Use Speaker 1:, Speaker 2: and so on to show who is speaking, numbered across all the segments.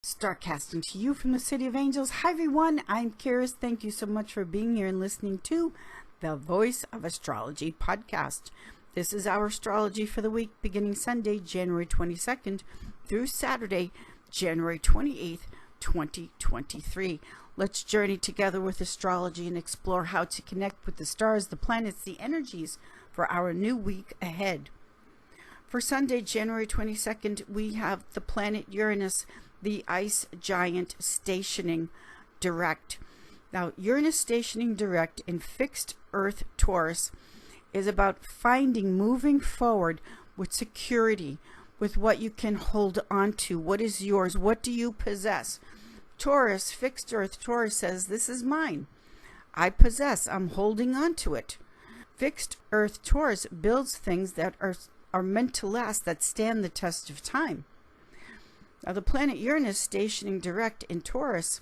Speaker 1: Starcasting to you from the City of Angels. Hi everyone, I'm Karis. Thank you so much for being here and listening to the Voice of Astrology podcast. This is our astrology for the week beginning Sunday, January 22nd through Saturday, January 28th, 2023. Let's journey together with astrology and explore how to connect with the stars, the planets, the energies for our new week ahead. For Sunday, January 22nd, we have the planet Uranus, the ice giant, stationing direct. Now, Uranus stationing direct in fixed Earth Taurus is about moving forward with security, with what you can hold on to, what is yours, what do you possess. Taurus, fixed Earth Taurus says, this is mine. I possess, I'm holding on to it. Fixed Earth Taurus builds things that are meant to last, that stand the test of time. Now, the planet Uranus stationing direct in Taurus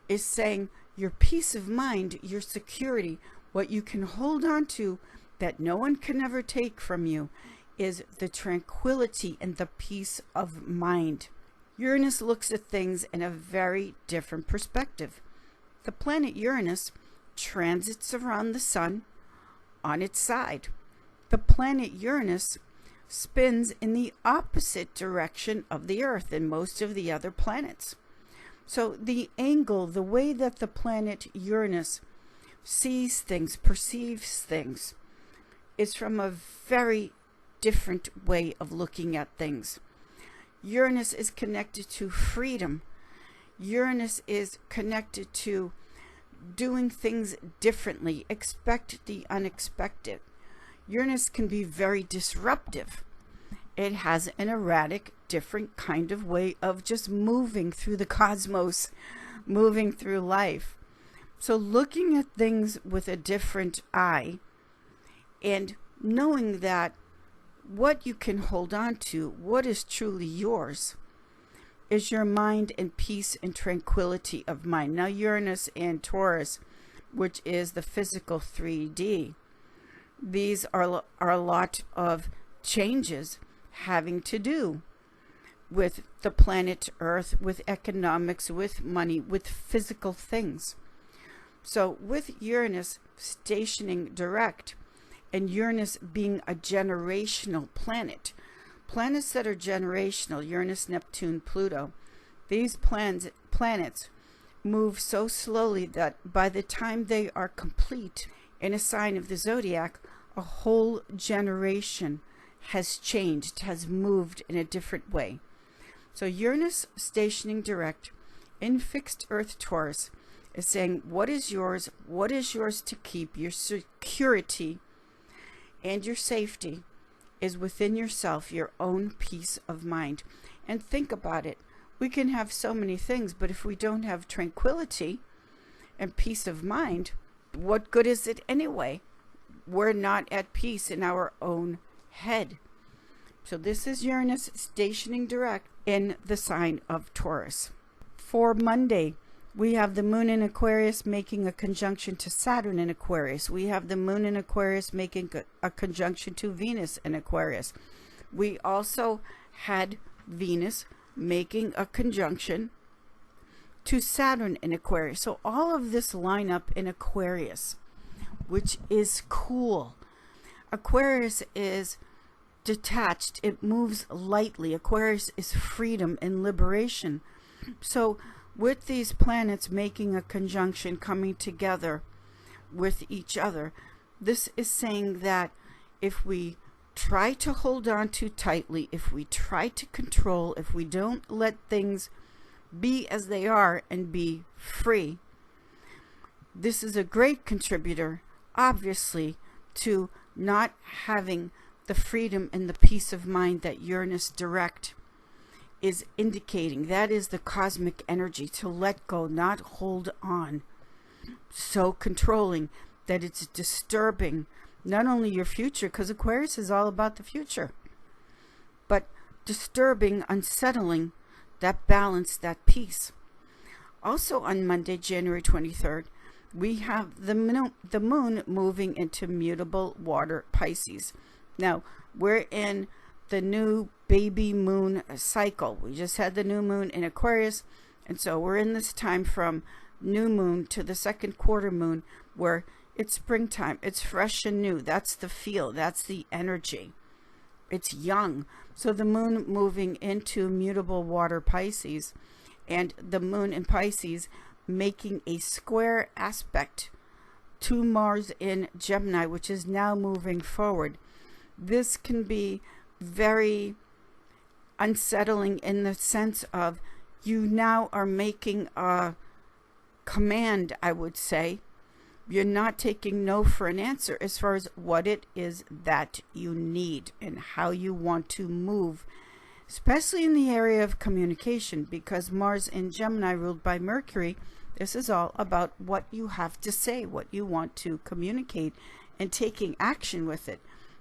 Speaker 1: is saying your peace of mind, your security, what you can hold on to that no one can ever take from you, is the tranquility and the peace of mind. Uranus looks at things in a very different perspective. The planet Uranus transits around the sun on its side. The planet Uranus spins in the opposite direction of the Earth and most of the other planets. So the angle, the way that the planet Uranus sees things, perceives things, is from a very different way of looking at things. Uranus is connected to freedom. Uranus is connected to doing things differently, expect the unexpected. Uranus can be very disruptive. It has an erratic, different kind of way of just moving through the cosmos, moving through life. So looking at things with a different eye and knowing that what you can hold on to, what is truly yours, is your mind and peace and tranquility of mind. Now, Uranus and Taurus, which is the physical 3D, these are a lot of changes having to do with the planet Earth, with economics, with money, with physical things. So with Uranus stationing direct and Uranus being a generational planet, planets that are generational, Uranus, Neptune, Pluto, these planets move so slowly that by the time they are complete in a sign of the zodiac, a whole generation has changed, has moved in a different way. So Uranus stationing direct in fixed Earth Taurus is saying, what is yours? What is yours to keep? Your security and your safety is within yourself, your own peace of mind. And think about it. We can have so many things, but if we don't have tranquility and peace of mind, what good is it anyway? We're not at peace in our own head. So this is Uranus stationing direct in the sign of Taurus. For Monday, we have the moon in Aquarius making a conjunction to Saturn in Aquarius. We have the moon in Aquarius making a conjunction to Venus in Aquarius. We also had Venus making a conjunction to Saturn in Aquarius. So all of this line up in Aquarius, which is cool. Aquarius is detached. It moves lightly. Aquarius is freedom and liberation. So with these planets making a conjunction, coming together with each other, this is saying that if we try to hold on too tightly, if we try to control, if we don't let things be as they are and be free, this is a great contributor, obviously, to not having the freedom and the peace of mind that Uranus direct is indicating. That is the cosmic energy, to let go, not hold on. So controlling that it's disturbing not only your future, because Aquarius is all about the future, but disturbing, unsettling that balance, that peace. Also on Monday, January 23rd, we have the moon moving into mutable water Pisces. Now, we're in the new baby moon cycle. We just had the new moon in Aquarius, and so we're in this time from new moon to the second quarter moon where it's springtime. It's fresh and new. That's the feel. That's the energy. It's young. So the moon moving into mutable water Pisces, and the moon in Pisces making a square aspect to Mars in Gemini, which is now moving forward. This can be very unsettling in the sense of you now are making a command, I would say. You're not taking no for an answer as far as what it is that you need and how you want to move, especially in the area of communication, because Mars in Gemini ruled by Mercury, this is all about what you have to say, what you want to communicate, and taking action with it.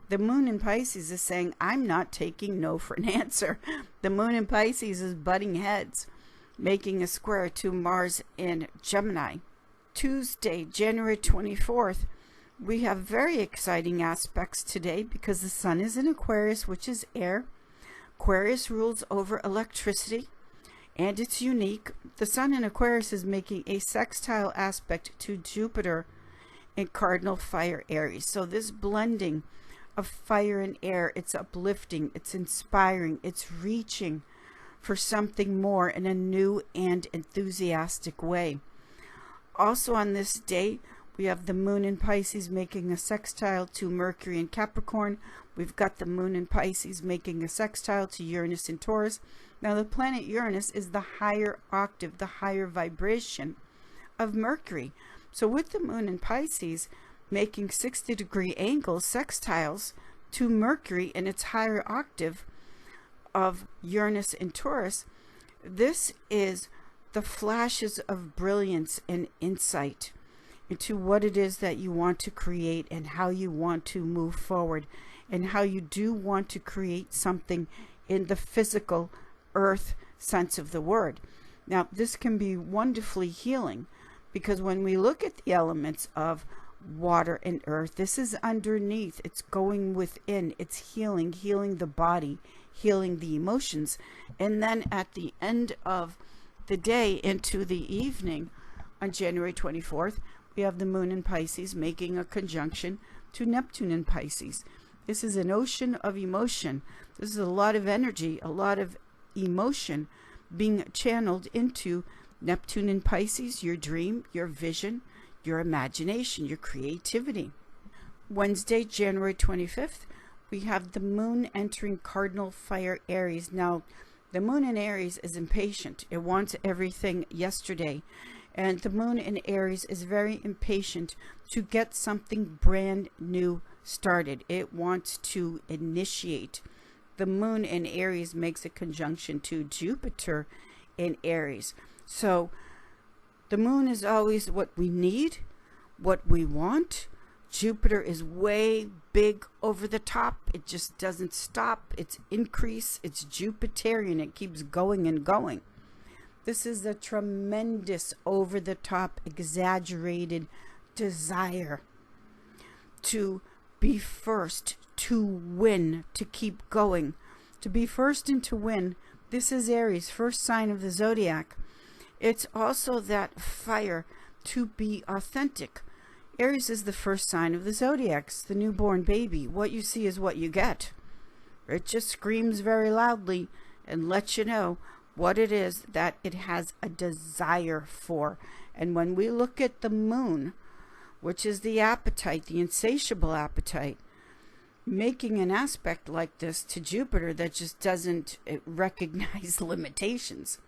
Speaker 1: The moon in Pisces is saying, I'm not taking no for an answer. The moon in Pisces is butting heads, making a square to Mars in Gemini. Tuesday, January 24th, we have very exciting aspects today because the sun is in Aquarius, which is air. Aquarius rules over electricity, and it's unique. The sun in Aquarius is making a sextile aspect to Jupiter in cardinal fire Aries. So this blending of fire and air, it's uplifting, it's inspiring, it's reaching for something more in a new and enthusiastic way. Also on this day, we have the moon in Pisces making a sextile to Mercury in Capricorn. We've got the moon in Pisces making a sextile to Uranus in Taurus. Now the planet Uranus is the higher octave, the higher vibration of Mercury. So with the moon in Pisces making 60-degree angles, sextiles to Mercury in its higher octave of Uranus in Taurus, this is the flashes of brilliance and insight into what it is that you want to create and how you want to move forward and how you do want to create something in the physical earth sense of the word. Now, this can be wonderfully healing because when we look at the elements of water and earth, this is underneath, it's going within, it's healing the body, healing the emotions. And then at the end of the day into the evening on January 24th, we have the moon in Pisces making a conjunction to Neptune in Pisces. This is an ocean of emotion. This is a lot of energy, a lot of emotion being channeled into Neptune in Pisces, your dream, your vision, your imagination, your creativity. Wednesday, January 25th, we have the moon entering cardinal fire Aries. Now, the moon in Aries is impatient. It wants everything yesterday. And the moon in Aries is very impatient to get something brand new started. It wants to initiate. The moon in Aries makes a conjunction to Jupiter in Aries. So the moon is always what we need, what we want. Jupiter is way big over the top. It just doesn't stop. It's increase. It's Jupiterian. It keeps going and going. This is a tremendous over the top, exaggerated desire to be first, to win, to keep going, to be first and to win. This is Aries, first sign of the zodiac. It's also that fire to be authentic. Aries is the first sign of the zodiac, it's the newborn baby. What you see is what you get. It just screams very loudly and lets you know what it is that it has a desire for. And when we look at the moon, which is the appetite, the insatiable appetite, making an aspect like this to Jupiter that just doesn't recognize limitations.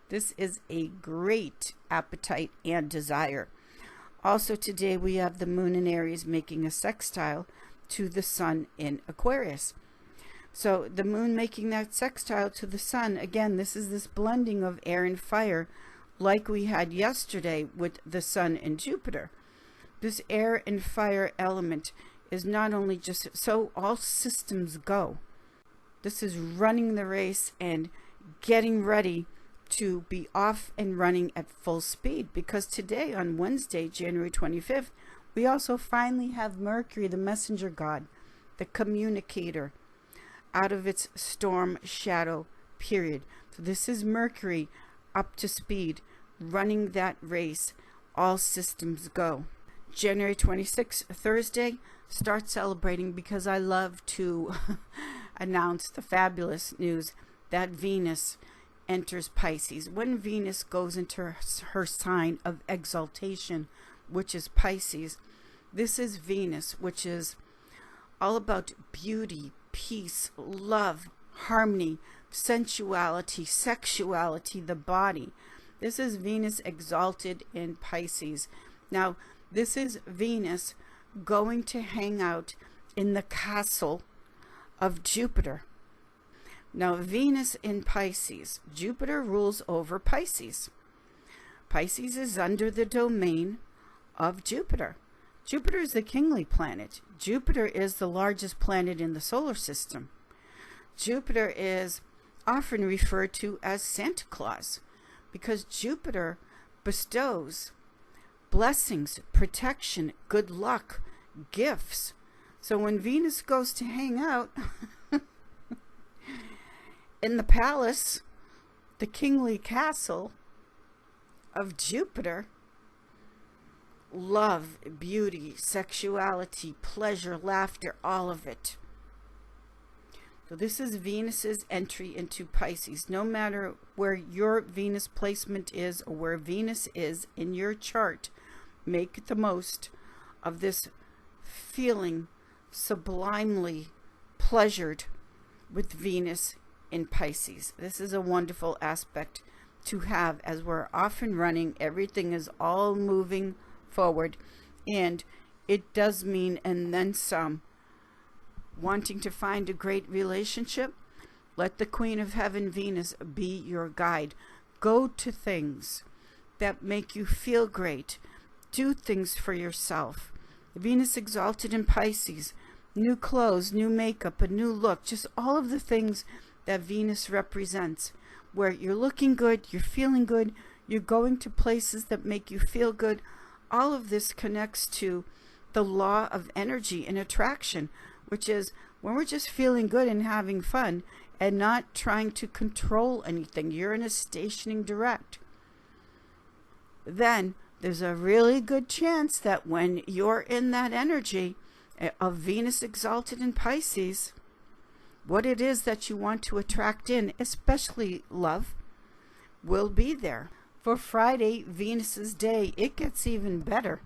Speaker 1: This is a great appetite and desire. Also today we have the moon in Aries making a sextile to the sun in Aquarius. So the moon making that sextile to the sun, again, this is this blending of air and fire like we had yesterday with the sun and Jupiter. This air and fire element is not only just so all systems go. This is running the race and getting ready to be off and running at full speed, because today on Wednesday, January 25th, we also finally have Mercury, the messenger god, the communicator, out of its storm shadow period. So this is Mercury up to speed, running that race, all systems go. January 26th, Thursday, start celebrating, because I love to announce the fabulous news that Venus enters Pisces. When Venus goes into her sign of exaltation, which is Pisces, this is Venus, which is all about beauty, peace, love, harmony, sensuality, sexuality, the body. This is Venus exalted in Pisces. Now, this is Venus going to hang out in the castle of Jupiter. Now, Venus in Pisces, Jupiter rules over Pisces. Pisces is under the domain of Jupiter. Jupiter is the kingly planet. Jupiter is the largest planet in the solar system. Jupiter is often referred to as Santa Claus, because Jupiter bestows blessings, protection, good luck, gifts. So when Venus goes to hang out in the palace, the kingly castle of Jupiter, love, beauty, sexuality, pleasure, laughter, all of it. So this is Venus's entry into Pisces. No matter where your Venus placement is or where Venus is in your chart, make the most of this feeling sublimely pleasured with Venus in Pisces. This is a wonderful aspect to have, as we're off and running. Everything is all moving forward, and it does mean, and then some, wanting to find a great relationship. Let the Queen of Heaven, Venus, be your guide. Go to things that make you feel great. Do things for yourself. Venus exalted in Pisces, new clothes, new makeup, a new look, just all of the things that Venus represents, where you're looking good, you're feeling good, you're going to places that make you feel good. All of this connects to the law of energy and attraction, which is when we're just feeling good and having fun and not trying to control anything. Uranus stationing direct. Then there's a really good chance that when you're in that energy of Venus exalted in Pisces, what it is that you want to attract in, especially love, will be there. For Friday, Venus's day, it gets even better.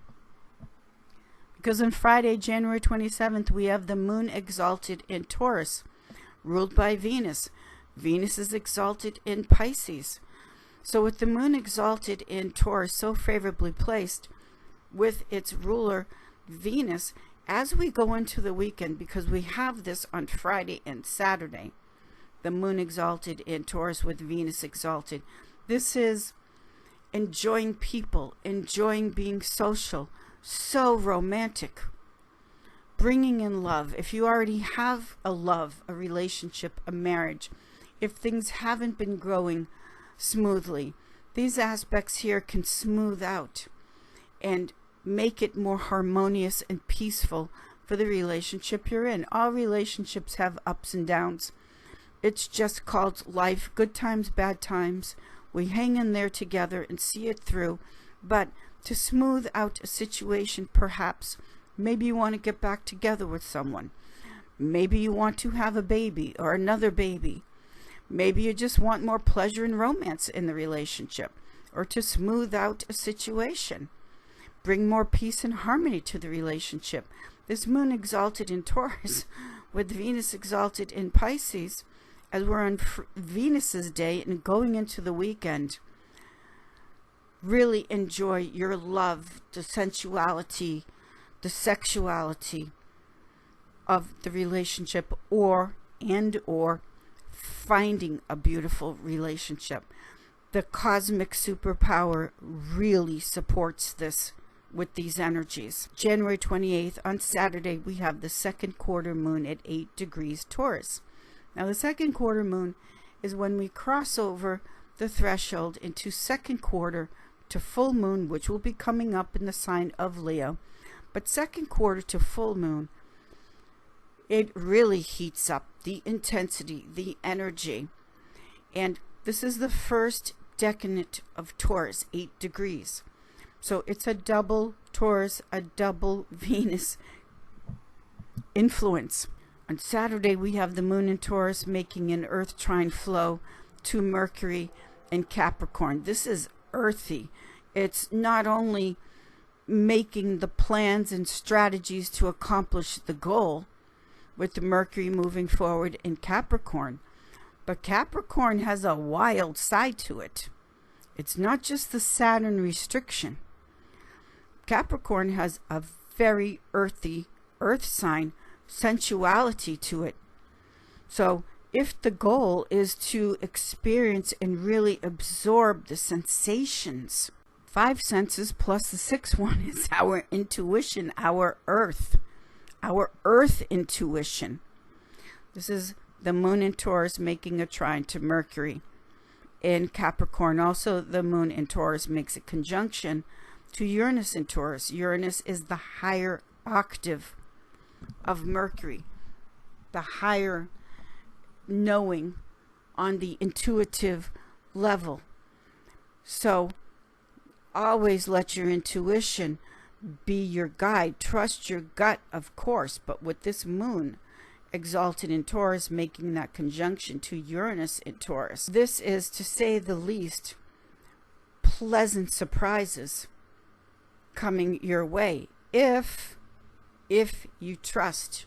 Speaker 1: Because on Friday, January 27th, we have the moon exalted in Taurus, ruled by Venus. Venus is exalted in Pisces. So with the moon exalted in Taurus, so favorably placed with its ruler, Venus, as we go into the weekend, because we have this on Friday and Saturday, the moon exalted in Taurus with Venus exalted. This is enjoying people, enjoying being social, so romantic, bringing in love. If you already have a love, a relationship, a marriage, if things haven't been growing smoothly, these aspects here can smooth out and make it more harmonious and peaceful for the relationship you're in. All relationships have ups and downs. It's just called life. Good times, bad times. We hang in there together and see it through. But to smooth out a situation, perhaps, maybe you want to get back together with someone. Maybe you want to have a baby or another baby. Maybe you just want more pleasure and romance in the relationship, or to smooth out a situation. Bring more peace and harmony to the relationship. This moon exalted in Taurus with Venus exalted in Pisces, as we're on Venus's day and going into the weekend. Really enjoy your love, the sensuality, the sexuality of the relationship, or finding a beautiful relationship. The cosmic superpower really supports this with these energies. January 28th, on Saturday, we have the second quarter moon at 8 degrees Taurus. Now, the second quarter moon is when we cross over the threshold into second quarter to full moon, which will be coming up in the sign of Leo. But second quarter to full moon it really heats up the intensity, the energy. And this is the first decanate of Taurus, 8 degrees. So it's a double Taurus, a double Venus influence. On Saturday, we have the moon in Taurus making an earth trine flow to Mercury in Capricorn. This is earthy. It's not only making the plans and strategies to accomplish the goal with the Mercury moving forward in Capricorn, but Capricorn has a wild side to it. It's not just the Saturn restriction. Capricorn has a very earthy earth sign sensuality to it. So if the goal is to experience and really absorb the sensations, 5 senses plus the 6th one is our intuition, our earth intuition. This is the moon in Taurus making a trine to Mercury in Capricorn. Also, the moon in Taurus makes a conjunction to Uranus in Taurus. Uranus is the higher octave of Mercury, the higher knowing on the intuitive level. So always let your intuition be your guide. Trust your gut, of course, but with this moon exalted in Taurus making that conjunction to Uranus in Taurus, this is, to say the least, pleasant surprises coming your way if you trust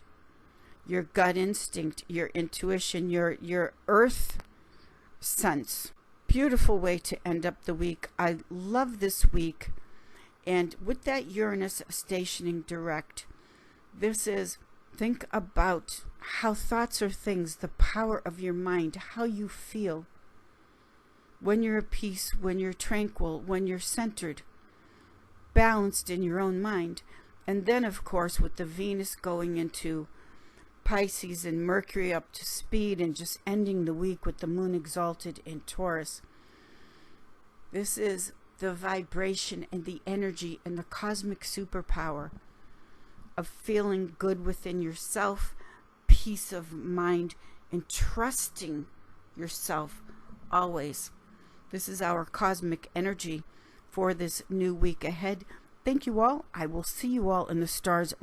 Speaker 1: your gut instinct, your intuition, your earth sense. Beautiful way to end up the week. I love this week. And with that Uranus stationing direct, this is, think about how thoughts are things, the power of your mind, how you feel when you're at peace, when you're tranquil, when you're centered, balanced in your own mind. And then, of course, with the Venus going into Pisces and Mercury up to speed and just ending the week with the moon exalted in Taurus. This is the vibration and the energy and the cosmic superpower of feeling good within yourself, peace of mind, and trusting yourself always. This is our cosmic energy for this new week ahead. Thank you all. I will see you all in the stars.